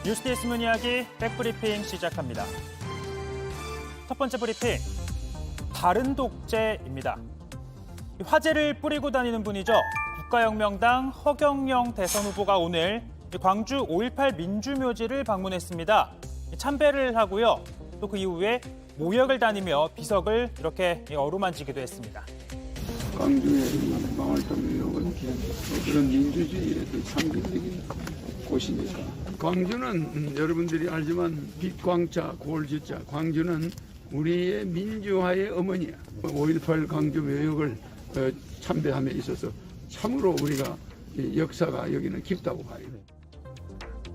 뉴스데이스 문이야기 백브리핑 시작합니다. 첫 번째 브리핑, 다른 독재입니다. 화제를 뿌리고 다니는 분이죠. 국가혁명당 허경영 대선 후보가 오늘 광주 5.18 민주묘지를 방문했습니다. 참배를 하고요. 또 그 이후에 모역을 다니며 비석을 이렇게 어루만지기도 했습니다. 광주의 마을통역은 그런 민주주의의 상징적인 곳이니까. 광주는 여러분들이 알지만 빛광자, 골주자. 광주는 우리의 민주화의 어머니야. 5.18 광주 묘역을 참배함에 있어서 참으로 우리가 역사가 여기는 깊다고 봐요.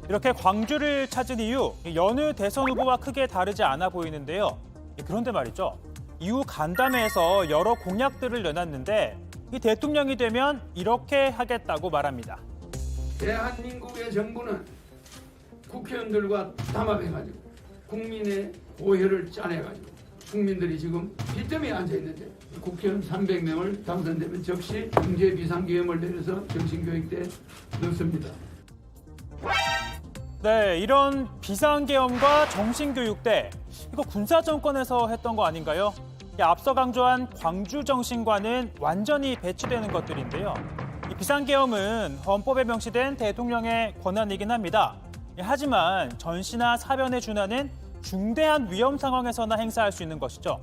이렇게 광주를 찾은 이유, 여느 대선 후보와 크게 다르지 않아 보이는데요. 그런데 말이죠. 이후 간담회에서 여러 공약들을 내놨는데 이 대통령이 되면 이렇게 하겠다고 말합니다. 대한민국의 정부는 국회의원들과 담합해가지고 국민의 오해를 짜내가지고 국민들이 지금 빚더미에 앉아있는데 국회의원 300명을 당선되면 즉시 경제 비상계획을 내려서 정신교육대 넣습니다. 네, 이런 비상계엄과 정신교육대, 이거 군사정권에서 했던 거 아닌가요? 앞서 강조한 광주정신과는 완전히 배치되는 것들인데요. 이 비상계엄은 헌법에 명시된 대통령의 권한이긴 합니다. 하지만 전시나 사변에 준하는 중대한 위험 상황에서나 행사할 수 있는 것이죠.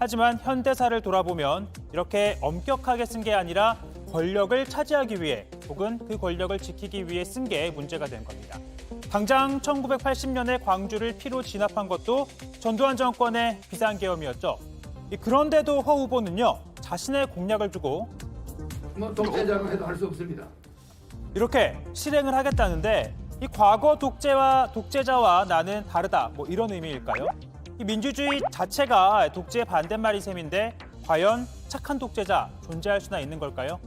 하지만 현대사를 돌아보면 이렇게 엄격하게 쓴 게 아니라 권력을 차지하기 위해 혹은 그 권력을 지키기 위해 쓴 게 문제가 된 겁니다. 당장 1980년에 광주를 피로 진압한 것도 전두환 정권의 비상계엄이었죠. 그런데도 허 후보는요, 자신의 공약을 두고 독재자로 해도 할 수 없습니다. 이렇게 실행을 하겠다는데 이 과거 독재자와 나는 다르다, 이런 의미일까요? 이 민주주의 자체가 독재의 반대말인 셈인데 과연 착한 독재자 존재할 수나 있는 걸까요?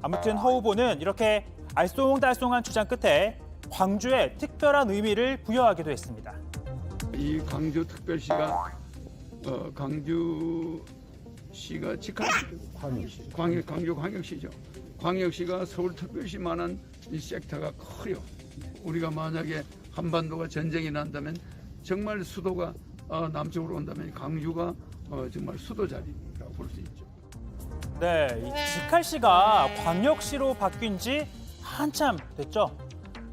아무튼 허 후보는 이렇게 알쏭달쏭한 주장 끝에 광주에 특별한 의미를 부여하기도 했습니다. 이 광주특별시가 광주시가 광주광역시죠. 광역시가 서울특별시만한 이 섹터가 커요. 우리가 만약에 한반도가 전쟁이 난다면 정말 수도가 남쪽으로 온다면 광주가 정말 수도 자리라고 볼 수 있죠. 네, 이 직할시가 광역시로 바뀐 지 한참 됐죠.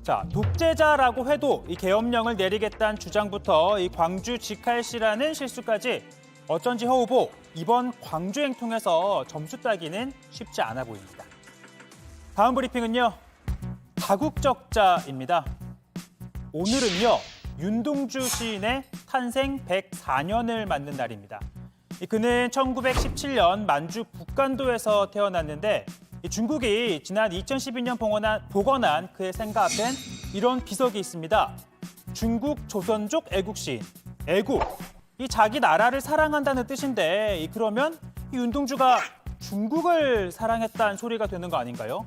자, 독재자라고 해도 이 계엄령을 내리겠다는 주장부터 이 광주 직할시라는 실수까지 어쩐지 허 후보 이번 광주행 통해서 점수 따기는 쉽지 않아 보입니다. 다음 브리핑은요, 다국적자입니다. 오늘은요, 윤동주 시인의 탄생 104년을 맞는 날입니다. 그는 1917년 만주 북간도에서 태어났는데 중국이 지난 2012년 복원한 그의 생가 앞엔 이런 비석이 있습니다. 중국 조선족 애국시인, 애국. 이 자기 나라를 사랑한다는 뜻인데 그러면 이 윤동주가 중국을 사랑했다는 소리가 되는 거 아닌가요?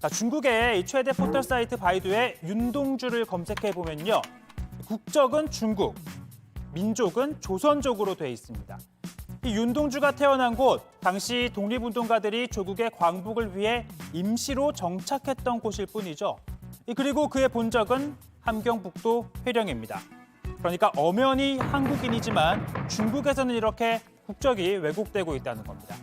자, 중국의 이 최대 포털 사이트 바이두에 윤동주를 검색해 보면요, 국적은 중국, 민족은 조선족으로 돼 있습니다. 이 윤동주가 태어난 곳, 당시 독립운동가들이 조국의 광복을 위해 임시로 정착했던 곳일 뿐이죠. 그리고 그의 본적은 함경북도 회령입니다. 그러니까 엄연히 한국인이지만 중국에서는 이렇게 국적이 왜곡되고 있다는 겁니다.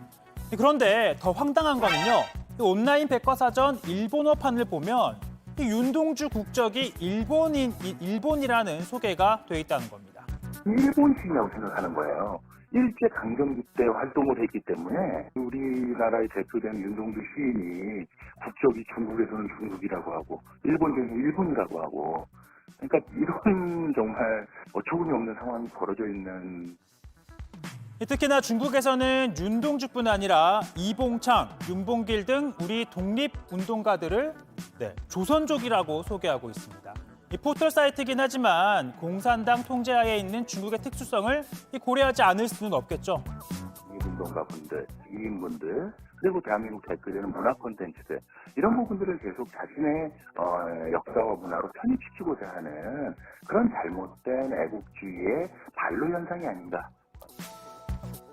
그런데 더 황당한 거는요, 온라인 백과사전 일본어판을 보면 이 윤동주 국적이 일본이라는 소개가 돼 있다는 겁니다. 일본식이라고 생각하는 거예요. 일제강점기 때 활동을 했기 때문에 우리나라의 대표되는 윤동주 시인이 국적이 중국에서는 중국이라고 하고 일본에서는 일본이라고 하고, 그러니까 이런 정말 어처구니 없는 상황이 벌어져 있는. 특히나 중국에서는 윤동주뿐 아니라 이봉창, 윤봉길 등 우리 독립운동가들을 조선족이라고 소개하고 있습니다. 이 포털 사이트이긴 하지만 공산당 통제하에 있는 중국의 특수성을 고려하지 않을 수는 없겠죠. 독립운동가분들, 이인분들, 그리고 대한민국 대표되는 문화 콘텐츠들, 이런 부분들을 계속 자신의 역사와 문화로 편입시키고자 하는 그런 잘못된 애국주의의 반로 현상이 아닌가.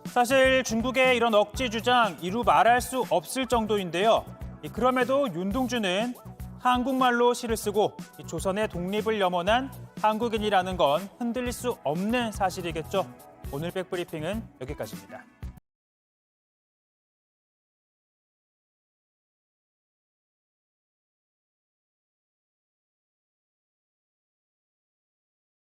사실 중국의 이런 억지 주장 이루 말할 수 없을 정도인데요. 그럼에도 윤동주는 한국말로 시를 쓰고 조선의 독립을 염원한 한국인이라는 건 흔들릴 수 없는 사실이겠죠. 오늘 백브리핑은 여기까지입니다.